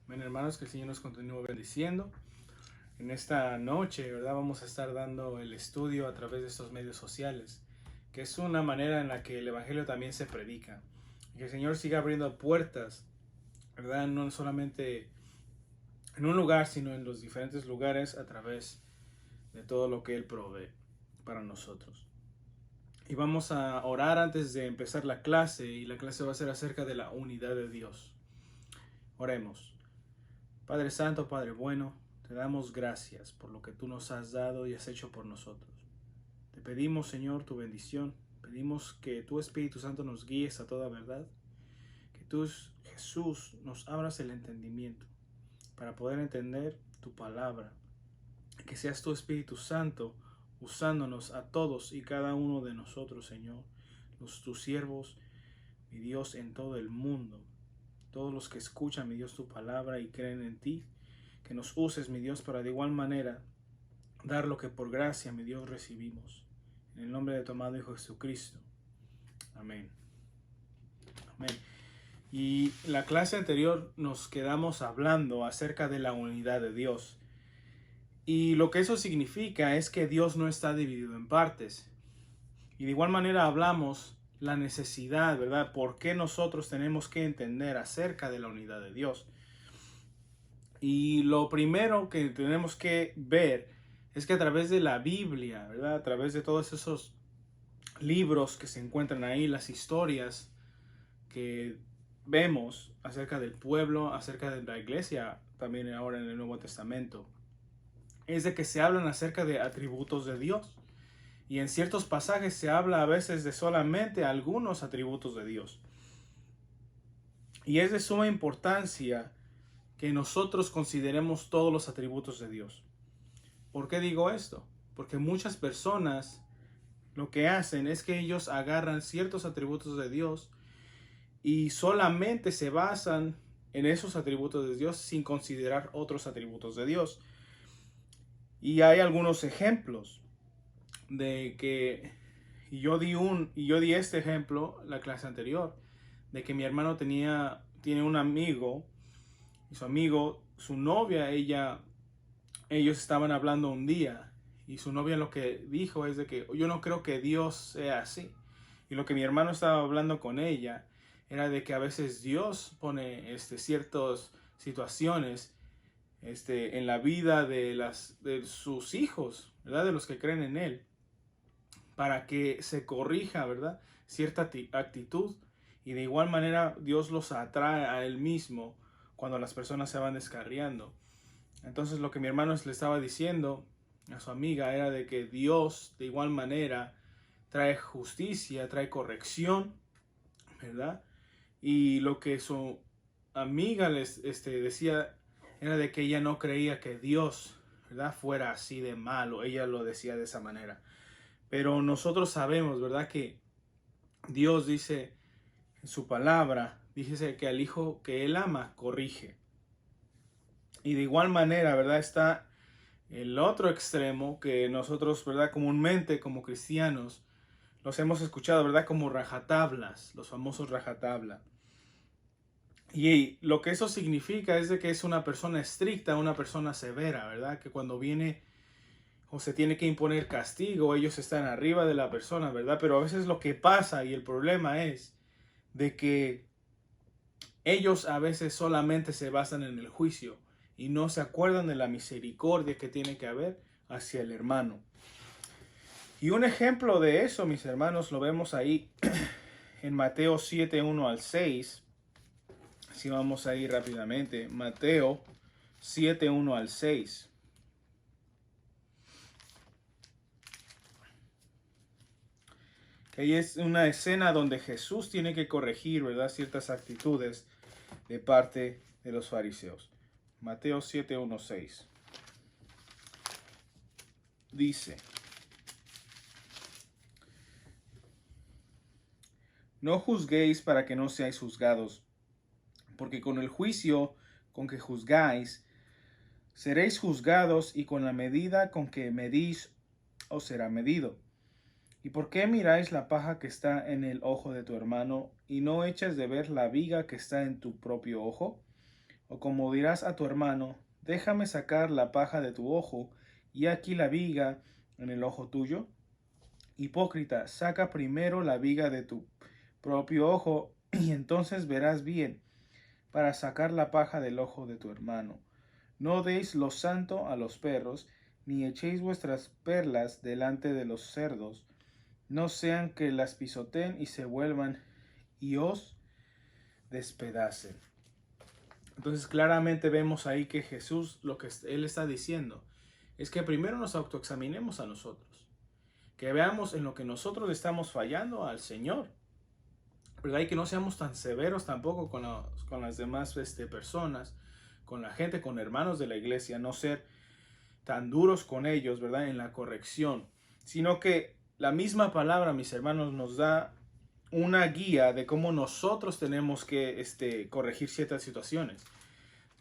Amén, hermanos, que el Señor nos continúe bendiciendo. En esta noche, ¿verdad? Vamos a estar dando el estudio a través de estos medios sociales, que es una manera en la que el Evangelio también se predica. Y que el Señor siga abriendo puertas, ¿verdad? No solamente en un lugar, sino en los diferentes lugares a través de todo lo que Él provee para nosotros. Y vamos a orar antes de empezar la clase, y la clase va a ser acerca de la unidad de Dios. Oremos. Padre Santo, Padre bueno, te damos gracias por lo que tú nos has dado y has hecho por nosotros. Te pedimos, Señor, tu bendición. Pedimos que tu Espíritu Santo nos guíes a toda verdad. Que tú, Jesús, nos abras el entendimiento para poder entender tu palabra. Que seas tu Espíritu Santo usándonos a todos y cada uno de nosotros, Señor. Tus siervos, mi Dios, en todo el mundo. Todos los que escuchan, mi Dios, tu palabra y creen en ti. Que nos uses, mi Dios, para de igual manera dar lo que por gracia, mi Dios, recibimos. En el nombre de tu amado Hijo Jesucristo. Amén. Amén. Y la clase anterior nos quedamos hablando acerca de la unidad de Dios. Y lo que eso significa es que Dios no está dividido en partes. Y de igual manera hablamos la necesidad, ¿verdad? ¿Por qué nosotros tenemos que entender acerca de la unidad de Dios? Y lo primero que tenemos que ver es que a través de la Biblia, ¿verdad? A través de todos esos libros que se encuentran ahí, las historias que vemos acerca del pueblo, acerca de la iglesia, también ahora en el Nuevo Testamento, es de que se hablan acerca de atributos de Dios. Y en ciertos pasajes se habla a veces de solamente algunos atributos de Dios. Y es de suma importancia que nosotros consideremos todos los atributos de Dios. ¿Por qué digo esto? Porque muchas personas lo que hacen es que ellos agarran ciertos atributos de Dios y solamente se basan en esos atributos de Dios sin considerar otros atributos de Dios. Y hay algunos ejemplos de que yo di este ejemplo la clase anterior, de que mi hermano tiene un amigo, y su amigo, su novia, ellos estaban hablando un día, y su novia lo que dijo es de que yo no creo que Dios sea así. Y lo que mi hermano estaba hablando con ella era de que a veces Dios pone ciertas situaciones en la vida de sus hijos, ¿verdad? De los que creen en Él, para que se corrija, ¿verdad? Cierta actitud, y de igual manera Dios los atrae a Él mismo cuando las personas se van descarriando. Entonces lo que mi hermano le estaba diciendo a su amiga era de que Dios de igual manera trae justicia, trae corrección, ¿verdad? Y lo que su amiga les decía era de que ella no creía que Dios, ¿verdad?, fuera así de malo. Ella lo decía de esa manera. Pero nosotros sabemos, ¿verdad?, que Dios dice en su palabra, dice que al hijo que Él ama, corrige. Y de igual manera, ¿verdad?, está el otro extremo que nosotros, ¿verdad?, comúnmente como cristianos los hemos escuchado, ¿verdad?, como rajatablas, los famosos rajatabla. Y lo que eso significa es de que es una persona estricta, una persona severa, ¿verdad?, que cuando viene o se tiene que imponer castigo, ellos están arriba de la persona, ¿verdad? Pero a veces lo que pasa y el problema es de que ellos a veces solamente se basan en el juicio y no se acuerdan de la misericordia que tiene que haber hacia el hermano. Y un ejemplo de eso, mis hermanos, lo vemos ahí en Mateo 7, 1 al 6. Si vamos a ir rápidamente, Mateo 7, 1 al 6. Ahí es una escena donde Jesús tiene que corregir, ¿verdad?, ciertas actitudes de parte de los fariseos. Mateo 7, 1, 6. Dice: no juzguéis para que no seáis juzgados, porque con el juicio con que juzgáis, seréis juzgados, y con la medida con que medís, os será medido. ¿Y por qué miráis la paja que está en el ojo de tu hermano, y no echas de ver la viga que está en tu propio ojo? O como dirás a tu hermano, déjame sacar la paja de tu ojo, y aquí la viga en el ojo tuyo. Hipócrita, saca primero la viga de tu propio ojo, y entonces verás bien para sacar la paja del ojo de tu hermano. No deis lo santo a los perros, ni echéis vuestras perlas delante de los cerdos, no sean que las pisoteen y se vuelvan y os despedacen. Entonces claramente vemos ahí que Jesús, lo que Él está diciendo, es que primero nos autoexaminemos a nosotros, que veamos en lo que nosotros le estamos fallando al Señor, ¿verdad? Y que no seamos tan severos tampoco con las demás personas, con la gente, con hermanos de la iglesia, no ser tan duros con ellos, ¿verdad? En la corrección, sino que la misma palabra, mis hermanos, nos da una guía de cómo nosotros tenemos que corregir ciertas situaciones.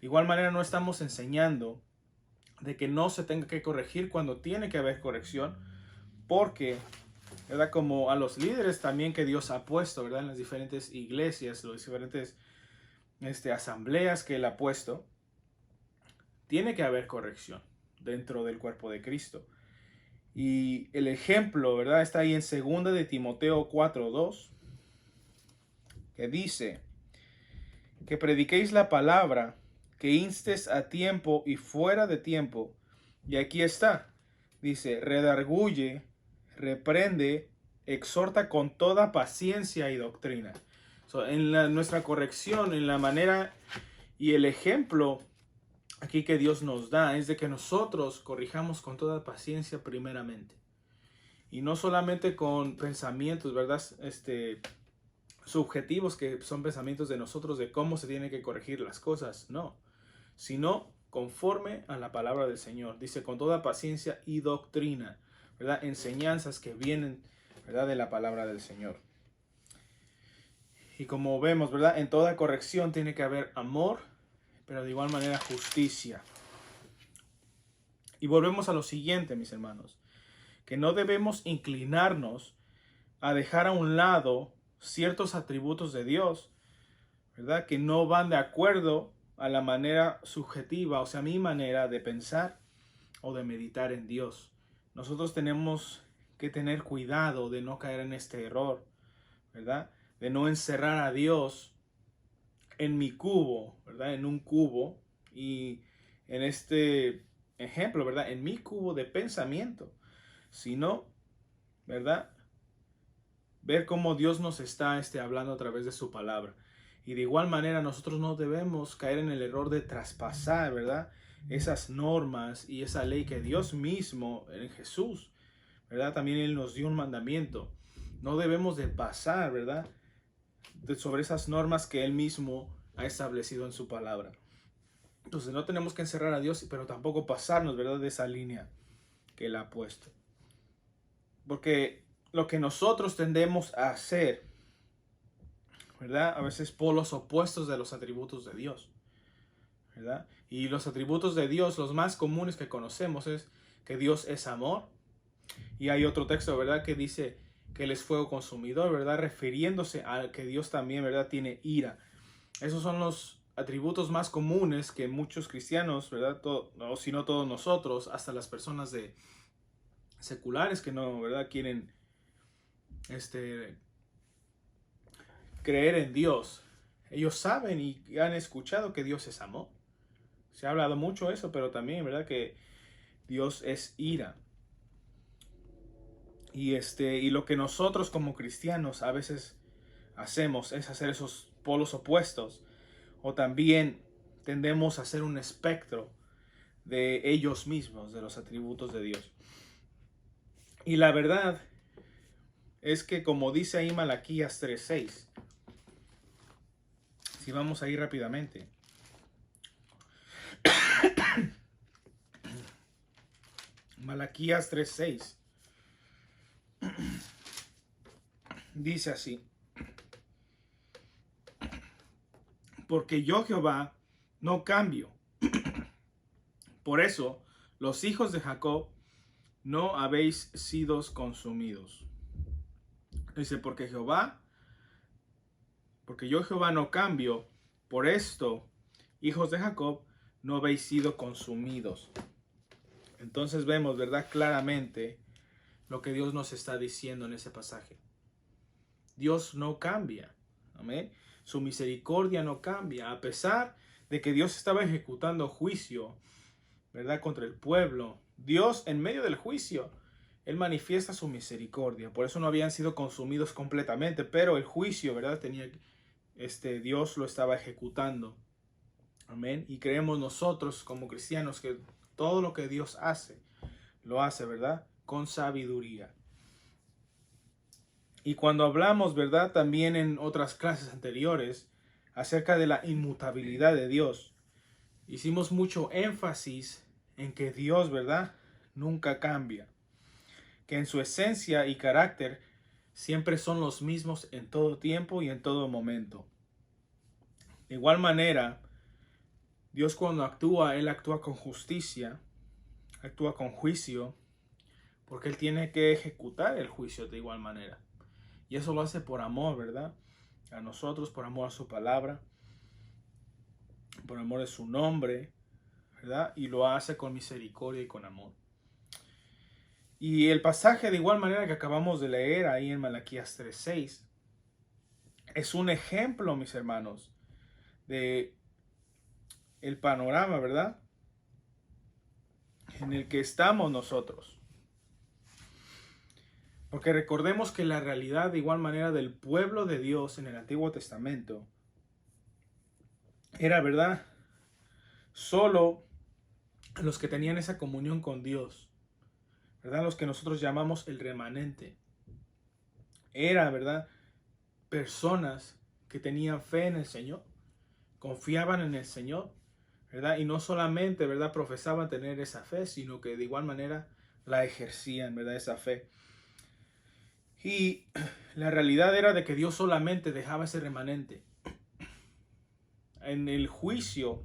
De igual manera, no estamos enseñando de que no se tenga que corregir cuando tiene que haber corrección, porque, ¿verdad? Como a los líderes también que Dios ha puesto, ¿verdad? En las diferentes iglesias, las diferentes asambleas que Él ha puesto, tiene que haber corrección dentro del cuerpo de Cristo. Y el ejemplo, ¿verdad? Está ahí en 2 de Timoteo 4:2, que dice que prediquéis la palabra, que instes a tiempo y fuera de tiempo. Y aquí está, dice, redarguye, reprende, exhorta con toda paciencia y doctrina. Nuestra corrección, en la manera y el ejemplo aquí que Dios nos da es de que nosotros corrijamos con toda paciencia primeramente. Y no solamente con pensamientos, ¿verdad? Subjetivos, que son pensamientos de nosotros de cómo se tienen que corregir las cosas, no. Sino conforme a la palabra del Señor. Dice con toda paciencia y doctrina, ¿verdad? Enseñanzas que vienen, ¿verdad? De la palabra del Señor. Y como vemos, ¿verdad? En toda corrección tiene que haber amor, pero de igual manera justicia. Y volvemos a lo siguiente, mis hermanos, que no debemos inclinarnos a dejar a un lado ciertos atributos de Dios, ¿verdad? Que no van de acuerdo a la manera subjetiva, o sea, mi manera de pensar o de meditar en Dios. Nosotros tenemos que tener cuidado de no caer en este error, ¿verdad? De no encerrar a Dios en mi cubo, ¿verdad? En un cubo, y en este ejemplo, ¿verdad? En mi cubo de pensamiento, sino, ¿verdad? Ver cómo Dios nos está hablando a través de su palabra. Y de igual manera nosotros no debemos caer en el error de traspasar, ¿verdad? Esas normas y esa ley que Dios mismo en Jesús, ¿verdad? También Él nos dio un mandamiento. No debemos de pasar, ¿verdad? Sobre esas normas que Él mismo ha establecido en su palabra. Entonces no tenemos que encerrar a Dios, pero tampoco pasarnos, ¿verdad? De esa línea que Él ha puesto. Porque lo que nosotros tendemos a hacer, ¿verdad? A veces polos opuestos de los atributos de Dios, ¿verdad? Y los atributos de Dios, los más comunes que conocemos, es que Dios es amor. Y hay otro texto, ¿verdad? Que dice que Él es fuego consumidor, ¿verdad? Refiriéndose a que Dios también, ¿verdad? Tiene ira. Esos son los atributos más comunes que muchos cristianos, ¿verdad? O si no todos nosotros, hasta las personas seculares que no, ¿verdad? Quieren creer en Dios. Ellos saben y han escuchado que Dios es amor. Se ha hablado mucho de eso, pero también, ¿verdad? Que Dios es ira. Y lo que nosotros como cristianos a veces hacemos es hacer esos polos opuestos. O también tendemos a hacer un espectro de ellos mismos, de los atributos de Dios. Y la verdad es que, como dice ahí Malaquías 3:6, si vamos a ir rápidamente, Malaquías 3:6 dice así: porque yo Jehová no cambio. Por eso los hijos de Jacob no habéis sido consumidos. Dice, porque yo Jehová no cambio, por esto hijos de Jacob, no habéis sido consumidos. Entonces vemos, ¿verdad? Claramente lo que Dios nos está diciendo en ese pasaje. Dios no cambia. Amén. Su misericordia no cambia. A pesar de que Dios estaba ejecutando juicio, ¿verdad? Contra el pueblo. Dios, en medio del juicio, Él manifiesta su misericordia. Por eso no habían sido consumidos completamente. Pero el juicio, ¿verdad? Dios lo estaba ejecutando. Amén. Y creemos nosotros como cristianos que todo lo que Dios hace, lo hace, ¿verdad? Con sabiduría. Y cuando hablamos, ¿verdad? También en otras clases anteriores acerca de la inmutabilidad de Dios, hicimos mucho énfasis en que Dios, ¿verdad? Nunca cambia. Que en su esencia y carácter siempre son los mismos en todo tiempo y en todo momento. De igual manera, Dios cuando actúa, Él actúa con justicia, actúa con juicio, porque Él tiene que ejecutar el juicio de igual manera. Y eso lo hace por amor, ¿verdad? A nosotros, por amor a su palabra, por amor a su nombre, ¿verdad? Y lo hace con misericordia y con amor. Y el pasaje de igual manera que acabamos de leer ahí en Malaquías 3:6 es un ejemplo, mis hermanos, de el panorama, ¿verdad? En el que estamos nosotros. Porque recordemos que la realidad de igual manera del pueblo de Dios en el Antiguo Testamento era, ¿verdad? Solo los que tenían esa comunión con Dios, ¿verdad? Los que nosotros llamamos el remanente. Era, ¿verdad? Personas que tenían fe en el Señor, confiaban en el Señor, ¿verdad? Y no solamente, ¿verdad? Profesaban tener esa fe, sino que de igual manera la ejercían, ¿verdad? Esa fe. Y la realidad era de que Dios solamente dejaba ese remanente. En el juicio,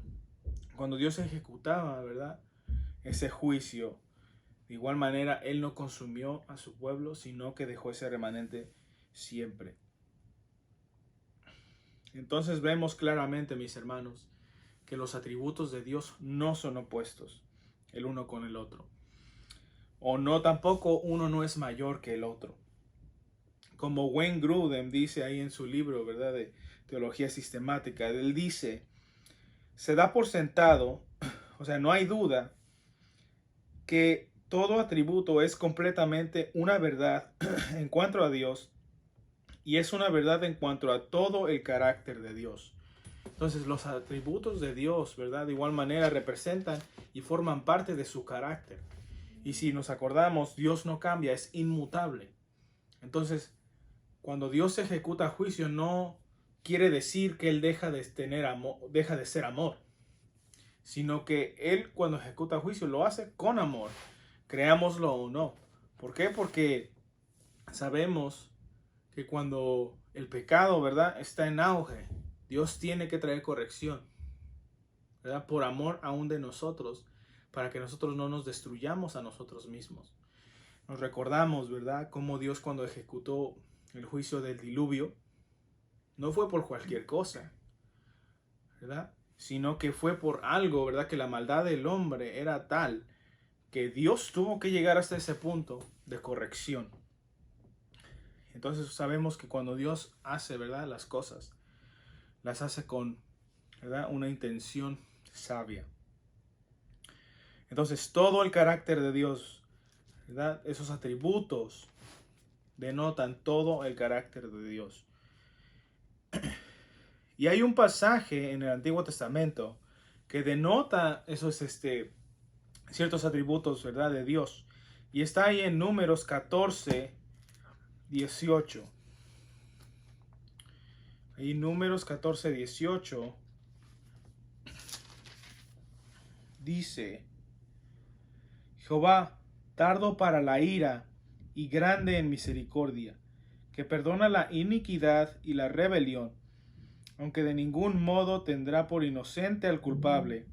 cuando Dios ejecutaba, ¿verdad? Ese juicio, de igual manera, Él no consumió a su pueblo, sino que dejó ese remanente siempre. Entonces vemos claramente, mis hermanos, que los atributos de Dios no son opuestos el uno con el otro. O no, tampoco uno no es mayor que el otro. Como Wayne Grudem dice ahí en su libro, ¿verdad? De teología sistemática, él dice, se da por sentado, o sea, no hay duda, que todo atributo es completamente una verdad en cuanto a Dios y es una verdad en cuanto a todo el carácter de Dios. Entonces los atributos de Dios, ¿verdad? De igual manera representan y forman parte de su carácter. Y si nos acordamos, Dios no cambia, es inmutable. Entonces, cuando Dios ejecuta juicio, no quiere decir que Él deja de ser amor, sino que Él cuando ejecuta juicio lo hace con amor, creámoslo o no. ¿Por qué? Porque sabemos que cuando el pecado, ¿verdad?, está en auge, Dios tiene que traer corrección, ¿verdad?, por amor aún de nosotros, para que nosotros no nos destruyamos a nosotros mismos. Nos recordamos, ¿verdad?, cómo Dios cuando ejecutó el juicio del diluvio, no fue por cualquier cosa, ¿verdad? Sino que fue por algo, ¿verdad? Que la maldad del hombre era tal que Dios tuvo que llegar hasta ese punto de corrección. Entonces sabemos que cuando Dios hace, ¿verdad?, las cosas, las hace con, ¿verdad?, una intención sabia. Entonces todo el carácter de Dios, ¿verdad?, esos atributos denotan todo el carácter de Dios. Y hay un pasaje en el Antiguo Testamento que denota esos ciertos atributos, ¿verdad?, de Dios. Y está ahí en Números 14, 18. Ahí Números 14, 18 dice, Jehová, tardo para la ira y grande en misericordia, que perdona la iniquidad y la rebelión, aunque de ningún modo tendrá por inocente al culpable,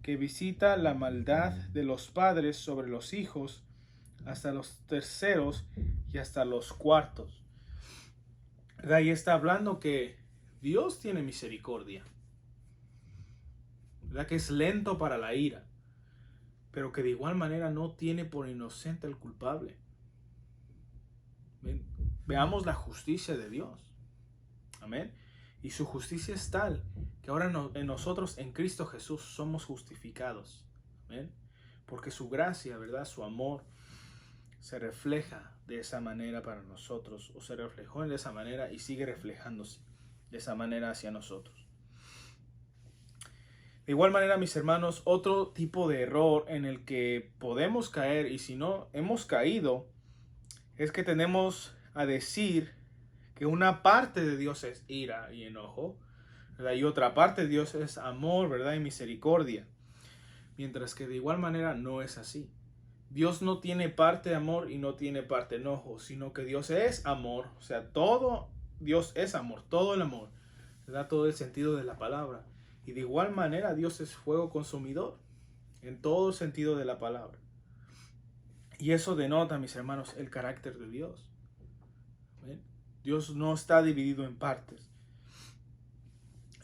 que visita la maldad de los padres sobre los hijos, hasta los terceros y hasta los cuartos. De ahí está hablando que Dios tiene misericordia. ¿verdad? Que es lento para la ira, pero que de igual manera no tiene por inocente al culpable. ¿Ven? Veamos la justicia de Dios. Amén. Y su justicia es tal que ahora en nosotros, en Cristo Jesús, somos justificados. Amén. Porque su gracia, ¿verdad? Su amor se refleja de esa manera para nosotros, o se reflejó de esa manera y sigue reflejándose de esa manera hacia nosotros. De igual manera, mis hermanos, otro tipo de error en el que podemos caer, y si no hemos caído, es que tenemos a decir que una parte de Dios es ira y enojo, ¿verdad? Y otra parte de Dios es amor, ¿verdad? Y misericordia. Mientras que de igual manera no es así. Dios no tiene parte de amor y no tiene parte de enojo, sino que Dios es amor. O sea, todo Dios es amor, todo el amor, ¿verdad? Todo el sentido de la palabra. Y de igual manera Dios es fuego consumidor, en todo el sentido de la palabra. Y eso denota, mis hermanos, el carácter de Dios. ¿Ven? Dios no está dividido en partes.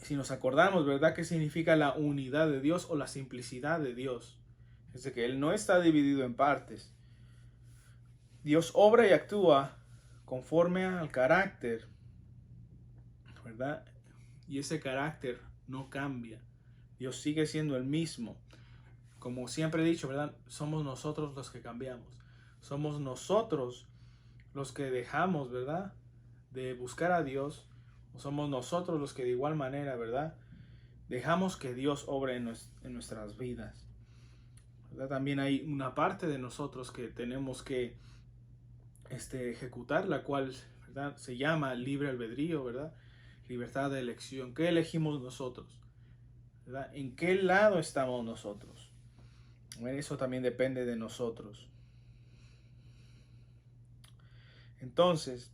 Si nos acordamos, ¿verdad?, qué significa la unidad de Dios o la simplicidad de Dios. Es de que Él no está dividido en partes. Dios obra y actúa conforme al carácter, ¿verdad? Y ese carácter no cambia. Dios sigue siendo el mismo. Como siempre he dicho, ¿verdad? Somos nosotros los que cambiamos. Somos nosotros los que dejamos, ¿verdad?, de buscar a Dios. O somos nosotros los que de igual manera, ¿verdad?, dejamos que Dios obre en nuestras vidas, ¿verdad? También hay una parte de nosotros que tenemos que ejecutar, la cual, ¿verdad?, se llama libre albedrío, ¿verdad? Libertad de elección. ¿Qué elegimos nosotros? ¿Verdad? ¿En qué lado estamos nosotros? Bueno, eso también depende de nosotros. Entonces,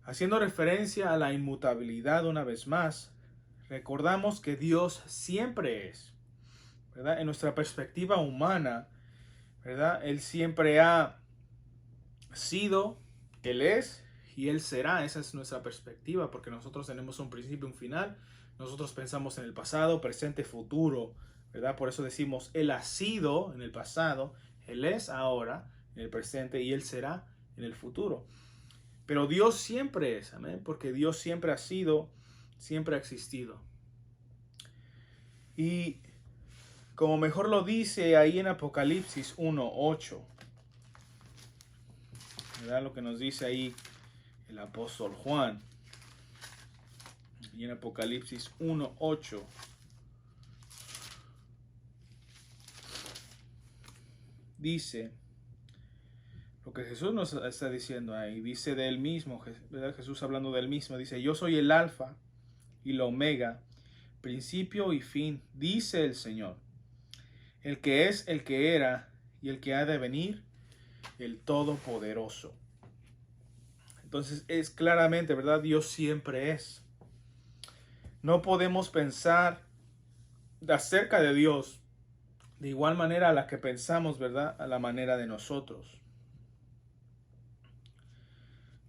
haciendo referencia a la inmutabilidad una vez más, recordamos que Dios siempre es, ¿verdad? En nuestra perspectiva humana, ¿verdad? Él siempre ha sido, Él es y Él será. Esa es nuestra perspectiva, porque nosotros tenemos un principio y un final. Nosotros pensamos en el pasado, presente, futuro, ¿verdad? Por eso decimos, Él ha sido en el pasado, Él es ahora en el presente y Él será en el futuro. Pero Dios siempre es, amén, porque Dios siempre ha sido, siempre ha existido. Y como mejor lo dice ahí en Apocalipsis 1:8, ¿verdad? Lo que nos dice ahí el apóstol Juan. Y en Apocalipsis 1:8 dice lo que Jesús nos está diciendo ahí. Dice de él mismo, ¿verdad? Jesús hablando de él mismo, dice: yo soy el alfa y la omega, principio y fin, dice el Señor, el que es, el que era y el que ha de venir, el Todopoderoso. Entonces es claramente, ¿verdad? Dios siempre es. No podemos pensar acerca de Dios de igual manera a la que pensamos, ¿verdad?, a la manera de nosotros,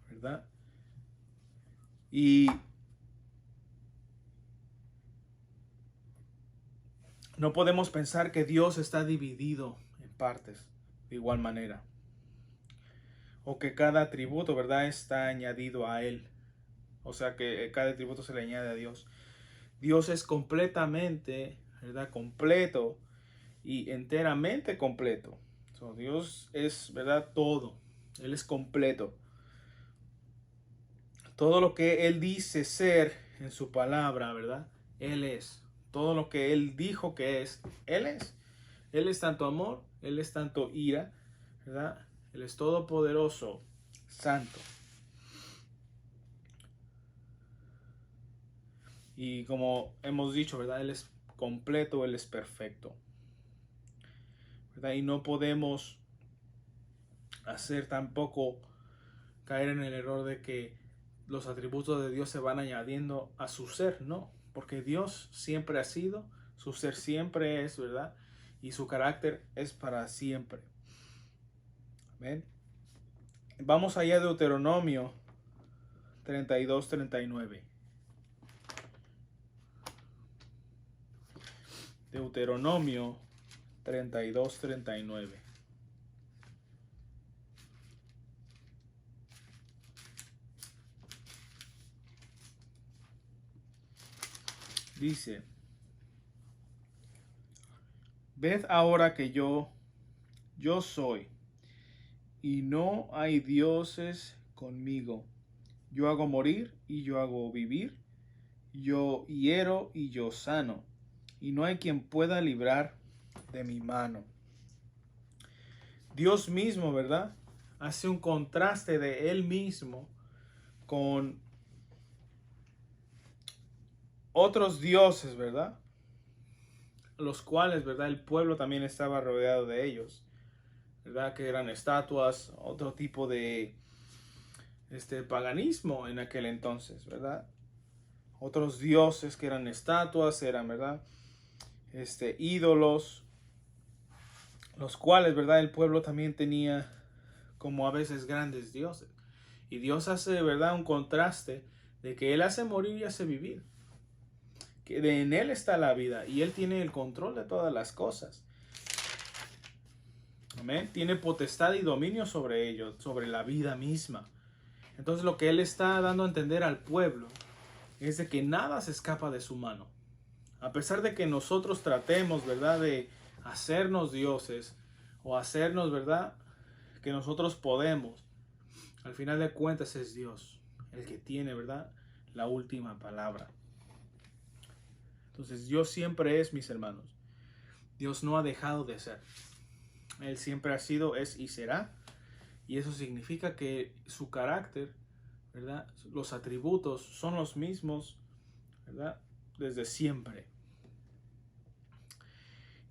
¿verdad? Y no podemos pensar que Dios está dividido en partes de igual manera, o que cada atributo, ¿verdad?, está añadido a Él. O sea, que cada atributo se le añade a Dios. Dios es completamente, ¿verdad?, completo y enteramente completo. So, Dios es, ¿verdad?, todo. Él es completo. Todo lo que Él dice ser en su palabra, ¿verdad?, Él es. Todo lo que Él dijo que es, Él es. Él es tanto amor, Él es tanto ira, ¿verdad? Él es todopoderoso, santo. Y como hemos dicho, ¿verdad?, Él es completo, Él es perfecto, ¿verdad? Y no podemos hacer tampoco caer en el error de que los atributos de Dios se van añadiendo a su ser, no, porque Dios siempre ha sido, su ser siempre es, ¿verdad? Y su carácter es para siempre. ¿Ven? Vamos allá de Deuteronomio 32-39. Deuteronomio 32-39. Dice: ved ahora que yo soy, y no hay dioses conmigo. Yo hago morir y yo hago vivir, yo hiero y yo sano, y no hay quien pueda librar de mi mano. Dios mismo, ¿verdad?, hace un contraste de Él mismo con otros dioses, ¿verdad?, los cuales, ¿verdad?, el pueblo también estaba rodeado de ellos, ¿verdad?, que eran estatuas, otro tipo de paganismo en aquel entonces, ¿verdad? Otros dioses que eran estatuas, eran, ¿verdad?, ídolos, los cuales, ¿verdad?, el pueblo también tenía como a veces grandes dioses. Y Dios hace, ¿verdad?, un contraste de que Él hace morir y hace vivir. Que en Él está la vida y Él tiene el control de todas las cosas. Amén. Tiene potestad y dominio sobre ellos, sobre la vida misma. Entonces lo que Él está dando a entender al pueblo es de que nada se escapa de su mano. A pesar de que nosotros tratemos, ¿verdad?, de hacernos dioses o hacernos, ¿verdad?, que nosotros podemos, al final de cuentas es Dios el que tiene, ¿verdad?, la última palabra. Entonces Dios siempre es, mis hermanos. Dios no ha dejado de ser. Él siempre ha sido, es y será. Y eso significa que su carácter, ¿verdad?, los atributos son los mismos, ¿verdad?, desde siempre.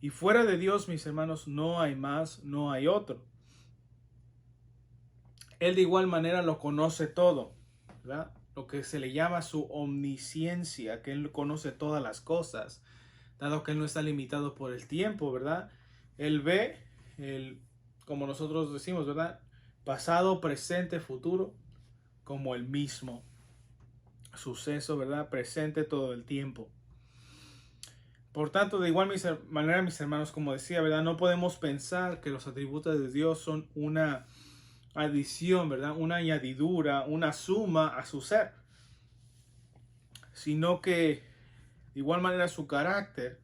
Y fuera de Dios, mis hermanos, no hay más, no hay otro. Él de igual manera lo conoce todo, ¿verdad? Lo que se le llama su omnisciencia, que Él conoce todas las cosas, dado que Él no está limitado por el tiempo, ¿verdad? Él ve, como nosotros decimos, ¿verdad?, pasado, presente, futuro, como el mismo suceso, ¿verdad?, presente todo el tiempo. Por tanto, de igual manera, mis hermanos, como decía, ¿verdad?, no podemos pensar que los atributos de Dios son una adición, ¿verdad?, una añadidura, una suma a su ser, sino que de igual manera su carácter,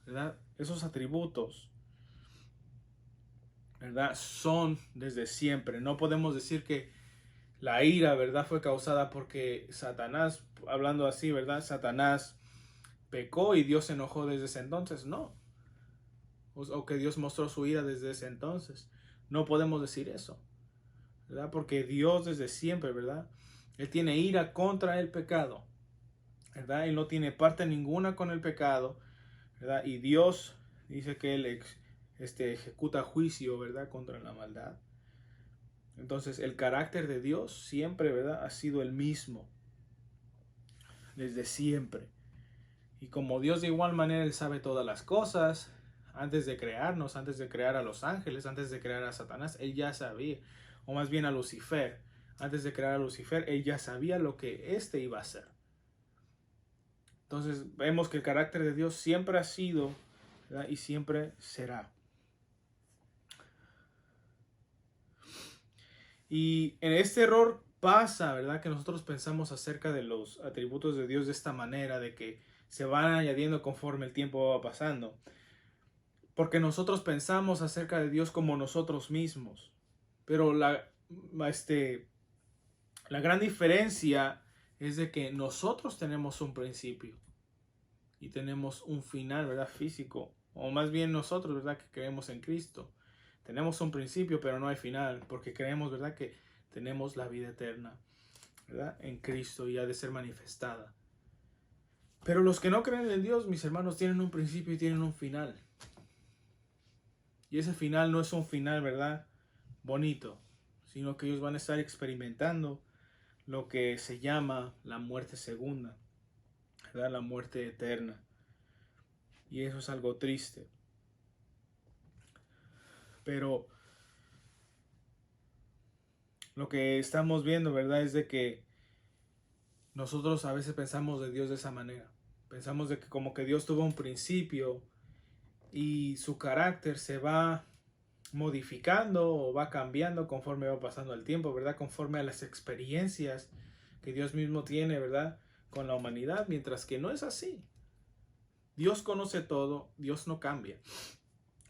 ¿verdad?, esos atributos, ¿verdad?, son desde siempre. No podemos decir que la ira, ¿verdad?, fue causada porque Satanás, hablando así, ¿verdad?, Satanás pecó y Dios se enojó desde ese entonces. No. O que Dios mostró su ira desde ese entonces. No podemos decir eso, ¿verdad? Porque Dios desde siempre, ¿verdad?, Él tiene ira contra el pecado, ¿verdad? Él no tiene parte ninguna con el pecado, ¿verdad? Y Dios dice que Él ejecuta juicio, ¿verdad?, contra la maldad. Entonces el carácter de Dios siempre, ¿verdad?, ha sido el mismo desde siempre. Y como Dios de igual manera Él sabe todas las cosas, antes de crearnos, antes de crear a los ángeles, antes de crear a Satanás, Él ya sabía, o más bien a Lucifer, antes de crear a Lucifer, Él ya sabía lo que éste iba a hacer. Entonces vemos que el carácter de Dios siempre ha sido, ¿verdad?, y siempre será. Y en este error pasa, ¿verdad?, que nosotros pensamos acerca de los atributos de Dios de esta manera, de que se van añadiendo conforme el tiempo va pasando. Porque nosotros pensamos acerca de Dios como nosotros mismos. Pero la gran diferencia es de que nosotros tenemos un principio y tenemos un final, ¿verdad?, físico. O más bien nosotros, ¿verdad?, que creemos en Cristo. Tenemos un principio, pero no hay final, porque creemos, ¿verdad?, que tenemos la vida eterna, ¿verdad?, en Cristo y ha de ser manifestada. Pero los que no creen en Dios, mis hermanos, tienen un principio y tienen un final. Y ese final no es un final, ¿verdad?, bonito, sino que ellos van a estar experimentando lo que se llama la muerte segunda, ¿verdad?, la muerte eterna. Y eso es algo triste. Pero lo que estamos viendo, ¿verdad?, es de que nosotros a veces pensamos de Dios de esa manera. Pensamos de que como que Dios tuvo un principio, y su carácter se va modificando o va cambiando conforme va pasando el tiempo, ¿verdad? Conforme a las experiencias que Dios mismo tiene, ¿verdad? Con la humanidad, mientras que no es así. Dios conoce todo, Dios no cambia.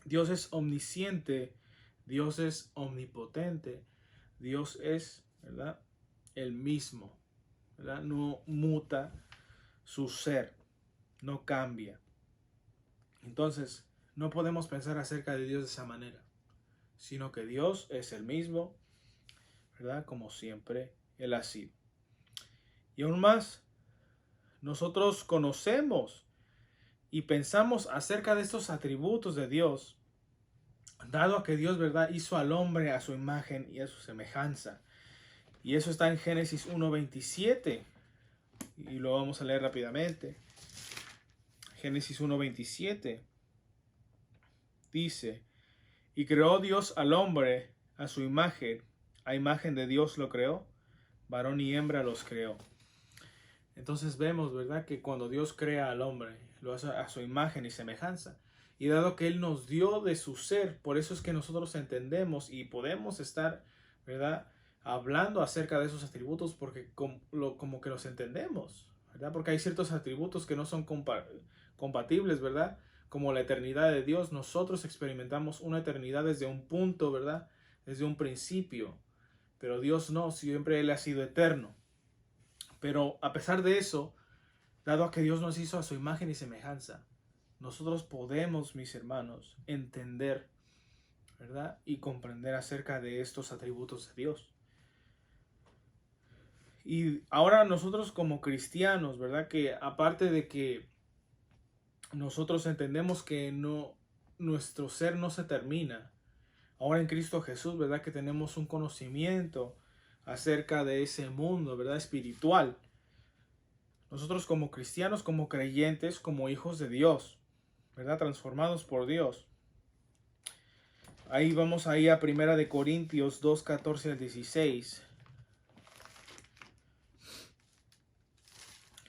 Dios es omnisciente, Dios es omnipotente, Dios es, ¿verdad? El mismo, ¿verdad? No muta su ser, no cambia. Entonces, no podemos pensar acerca de Dios de esa manera, sino que Dios es el mismo, ¿verdad? Como siempre Él ha sido. Y aún más, nosotros conocemos y pensamos acerca de estos atributos de Dios, dado a que Dios, ¿verdad?, hizo al hombre a su imagen y a su semejanza. Y eso está en Génesis 1:27. Y lo vamos a leer rápidamente. Génesis 1:27 dice: y creó Dios al hombre a su imagen, a imagen de Dios lo creó, varón y hembra los creó. Entonces vemos, ¿verdad?, que cuando Dios crea al hombre, lo hace a su imagen y semejanza. Y dado que Él nos dio de su ser, por eso es que nosotros entendemos y podemos estar, ¿verdad?, hablando acerca de esos atributos, porque como que los entendemos, ¿verdad? Porque hay ciertos atributos que no son compatibles, ¿verdad? Como la eternidad de Dios, nosotros experimentamos una eternidad desde un punto, ¿verdad? Desde un principio. Pero Dios no, siempre Él ha sido eterno. Pero a pesar de eso, dado a que Dios nos hizo a su imagen y semejanza, nosotros podemos, mis hermanos, entender, ¿verdad?, y comprender acerca de estos atributos de Dios. Y ahora nosotros como cristianos, ¿verdad?, que aparte de que nosotros entendemos que nuestro ser no se termina, ahora en Cristo Jesús, ¿verdad?, que tenemos un conocimiento acerca de ese mundo, ¿verdad?, espiritual. Nosotros como cristianos, como creyentes, como hijos de Dios, ¿verdad?, transformados por Dios. Ahí vamos ahí a 1 Corintios 2, 14 al 16,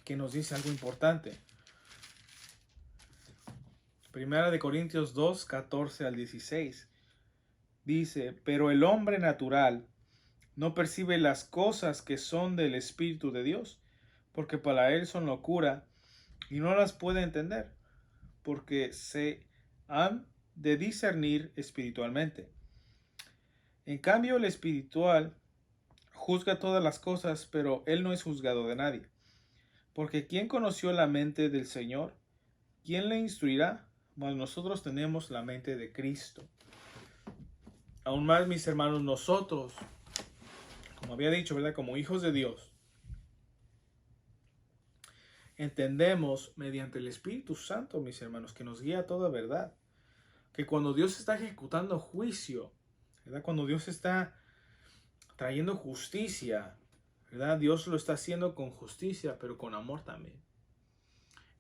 que nos dice algo importante. 1 Corintios 2, 14 al 16. Dice: pero el hombre natural no percibe las cosas que son del Espíritu de Dios, porque para él son locura, y no las puede entender, porque se han de discernir espiritualmente. En cambio, el espiritual juzga todas las cosas, pero él no es juzgado de nadie. Porque ¿quién conoció la mente del Señor? ¿Quién le instruirá? Mas nosotros tenemos la mente de Cristo. Aún más, mis hermanos, nosotros, como había dicho, ¿verdad?, como hijos de Dios, entendemos mediante el Espíritu Santo, mis hermanos, que nos guía a toda verdad, que cuando Dios está ejecutando juicio, ¿verdad?, cuando Dios está trayendo justicia, ¿verdad?, Dios lo está haciendo con justicia, pero con amor también.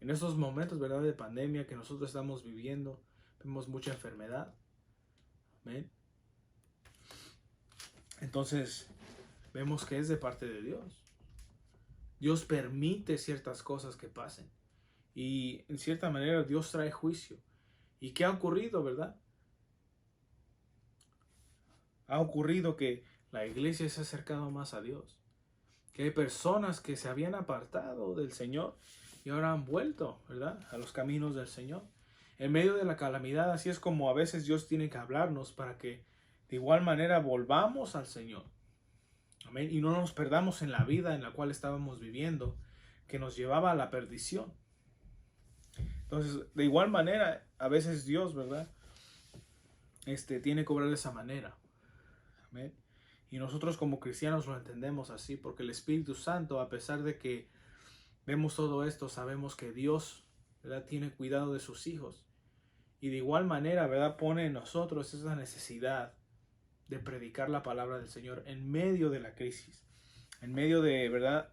En estos momentos, ¿verdad?, de pandemia que nosotros estamos viviendo, vemos mucha enfermedad. ¿Ven? Entonces, vemos que es de parte de Dios. Dios permite ciertas cosas que pasen. Y en cierta manera Dios trae juicio. ¿Y qué ha ocurrido, verdad? Ha ocurrido que la iglesia se ha acercado más a Dios. Que hay personas que se habían apartado del Señor y ahora han vuelto, ¿verdad?, a los caminos del Señor. En medio de la calamidad, así es como a veces Dios tiene que hablarnos para que de igual manera volvamos al Señor. Amén. Y no nos perdamos en la vida en la cual estábamos viviendo, que nos llevaba a la perdición. Entonces, de igual manera, a veces Dios, ¿verdad?, tiene que obrar de esa manera. Amén. Y nosotros como cristianos lo entendemos así, porque el Espíritu Santo, a pesar de que vemos todo esto, sabemos que Dios, ¿verdad?, tiene cuidado de sus hijos. Y de igual manera, ¿verdad?, pone en nosotros esa necesidad de predicar la palabra del Señor en medio de la crisis, en medio de, ¿verdad?,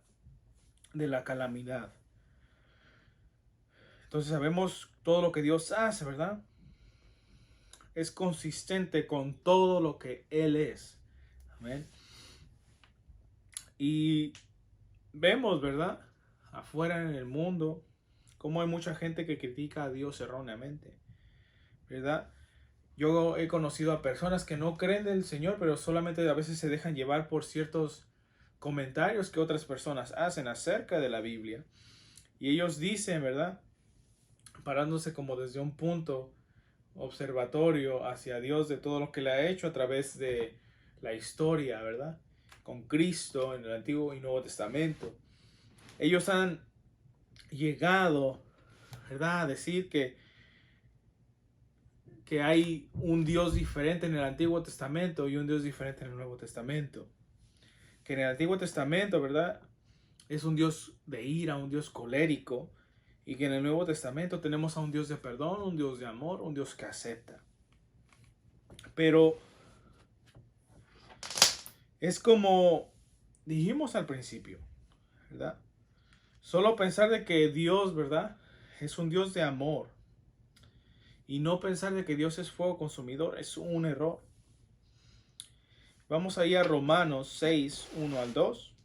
de la calamidad. Entonces sabemos todo lo que Dios hace, ¿verdad? Es consistente con todo lo que Él es. Amén. Y vemos, ¿verdad?, afuera en el mundo, cómo hay mucha gente que critica a Dios erróneamente. ¿verdad? Yo he conocido a personas que no creen del Señor, pero solamente a veces se dejan llevar por ciertos comentarios que otras personas hacen acerca de la Biblia. Y ellos dicen, ¿verdad? Parándose como desde un punto observatorio hacia Dios de todo lo que le ha hecho a través de la historia, ¿verdad? Con Cristo en el Antiguo y Nuevo Testamento. Ellos han llegado, ¿verdad?, a decir que hay un Dios diferente en el Antiguo Testamento y un Dios diferente en el Nuevo Testamento. Que en el Antiguo Testamento, ¿verdad?, es un Dios de ira, un Dios colérico, y que en el Nuevo Testamento tenemos a un Dios de perdón, un Dios de amor, un Dios que acepta. Pero es como dijimos al principio, ¿verdad? Solo pensar de que Dios, ¿verdad?, es un Dios de amor y no pensar de que Dios es fuego consumidor es un error. Vamos ahí a Romanos 6, 1 al 2.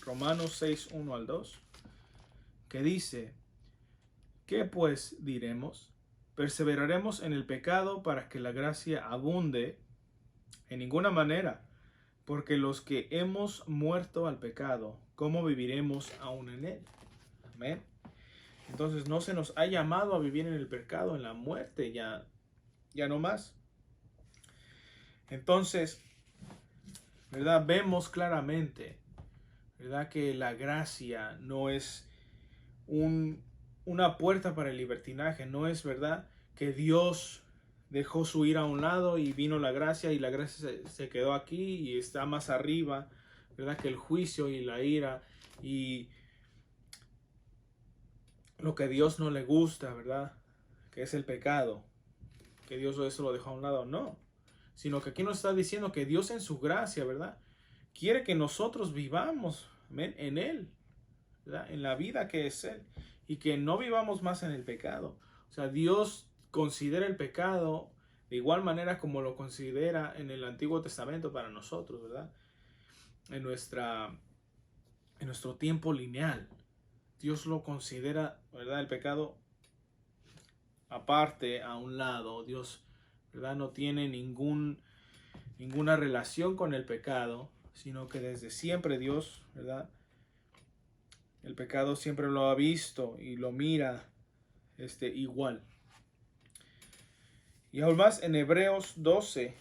Romanos 6, 1 al 2. Que dice: ¿qué pues diremos? ¿Perseveraremos en el pecado para que la gracia abunde? En ninguna manera, porque los que hemos muerto al pecado, ¿cómo viviremos aún en él? Amén. Entonces no se nos ha llamado a vivir en el pecado, en la muerte, ya no más. Entonces, ¿verdad? Vemos claramente, ¿verdad?, que la gracia no es una puerta para el libertinaje, no es, ¿verdad?, que Dios dejó su ira a un lado y vino la gracia y la gracia se quedó aquí y está más arriba, ¿verdad?, que el juicio y la ira y lo que a Dios no le gusta, ¿verdad?, que es el pecado, que Dios eso lo dejó a un lado, no, sino que aquí nos está diciendo que Dios en su gracia, ¿verdad?, quiere que nosotros vivamos, ¿ven?, en Él, ¿verdad?, en la vida que es Él, y que no vivamos más en el pecado. O sea, Dios considera el pecado de igual manera como lo considera en el Antiguo Testamento para nosotros, ¿verdad? En nuestro tiempo lineal. Dios lo considera, ¿verdad?, el pecado aparte, a un lado. Dios, ¿verdad?, no tiene ninguna relación con el pecado, sino que desde siempre Dios, ¿verdad?, el pecado siempre lo ha visto y lo mira igual. Y aún más en Hebreos 12,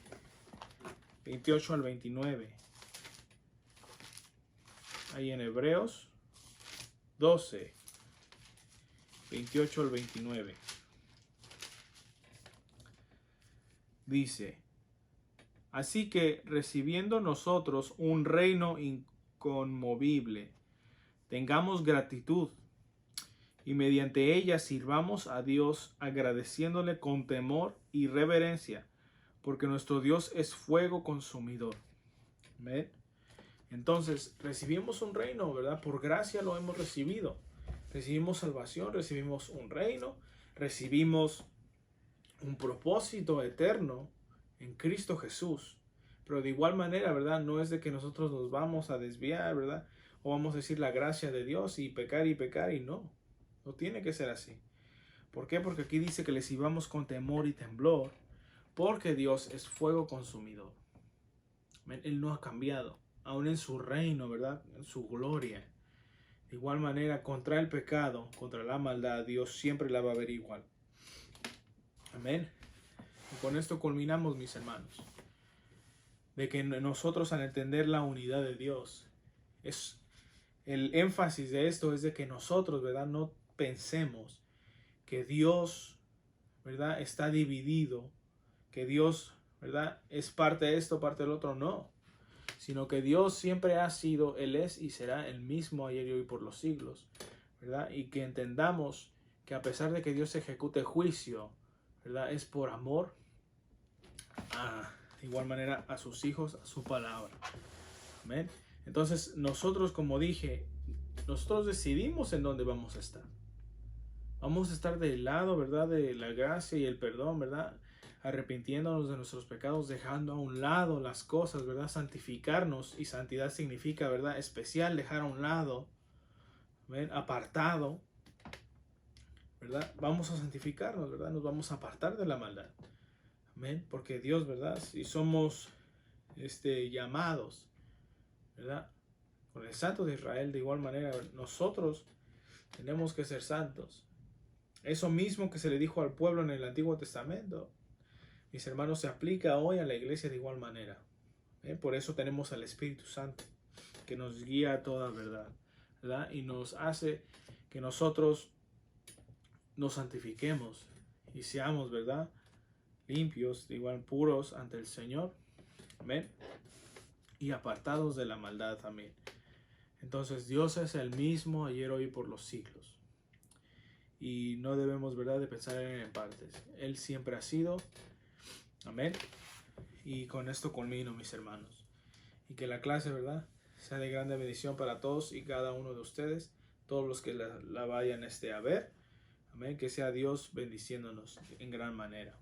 28 al 29. Ahí en Hebreos 12, 28 al 29. Dice: así que recibiendo nosotros un reino inconmovible, tengamos gratitud y mediante ella sirvamos a Dios agradeciéndole con temor y reverencia, porque nuestro Dios es fuego consumidor. ¿Ven? Entonces recibimos un reino, ¿verdad? Por gracia lo hemos recibido. Recibimos salvación, recibimos un reino, recibimos un propósito eterno en Cristo Jesús. Pero de igual manera, ¿verdad?, no es de que nosotros nos vamos a desviar, ¿verdad?, o vamos a decir la gracia de Dios y pecar y no. No tiene que ser así. ¿Por qué? Porque aquí dice que le sirvamos con temor y temblor, porque Dios es fuego consumidor. Él no ha cambiado, aún en su reino, ¿verdad?, en su gloria. De igual manera, contra el pecado, contra la maldad, Dios siempre la va a ver igual. Amén. Y con esto culminamos, mis hermanos, de que nosotros, al entender la unidad de Dios, el énfasis de esto es de que nosotros, ¿verdad?, no pensemos que Dios, ¿verdad?, está dividido, que Dios, ¿verdad?, es parte de esto, parte del otro, no. Sino que Dios siempre ha sido, Él es y será el mismo ayer y hoy por los siglos, ¿verdad? Y que entendamos que a pesar de que Dios ejecute juicio, ¿verdad?, es por amor de igual manera a sus hijos, a su palabra. Amén. Entonces nosotros, como dije, nosotros decidimos en dónde vamos a estar. Vamos a estar del lado, ¿verdad?, de la gracia y el perdón, ¿verdad?, arrepintiéndonos de nuestros pecados, dejando a un lado las cosas, ¿verdad?, santificarnos, y santidad significa, ¿verdad?, especial, dejar a un lado, amén, apartado, ¿verdad? Vamos a santificarnos, ¿verdad? Nos vamos a apartar de la maldad. Amén. Porque Dios, ¿verdad? Si somos llamados, ¿verdad? Con el santo de Israel, de igual manera, nosotros tenemos que ser santos. Eso mismo que se le dijo al pueblo en el Antiguo Testamento, mis hermanos, se aplica hoy a la iglesia de igual manera. Por eso tenemos al Espíritu Santo, que nos guía a toda verdad, ¿verdad? Y nos hace que nosotros nos santifiquemos y seamos, ¿verdad?, limpios, igual puros ante el Señor. Amén. Y apartados de la maldad también. Entonces Dios es el mismo ayer, hoy y por los siglos. Y no debemos, ¿verdad?, de pensar en partes. Él siempre ha sido. Amén. Y con esto culmino, mis hermanos. Y que la clase, ¿verdad?, sea de grande bendición para todos y cada uno de ustedes. Todos los que la vayan a ver. Amén. Que sea Dios bendiciéndonos en gran manera.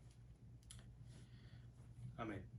Amén.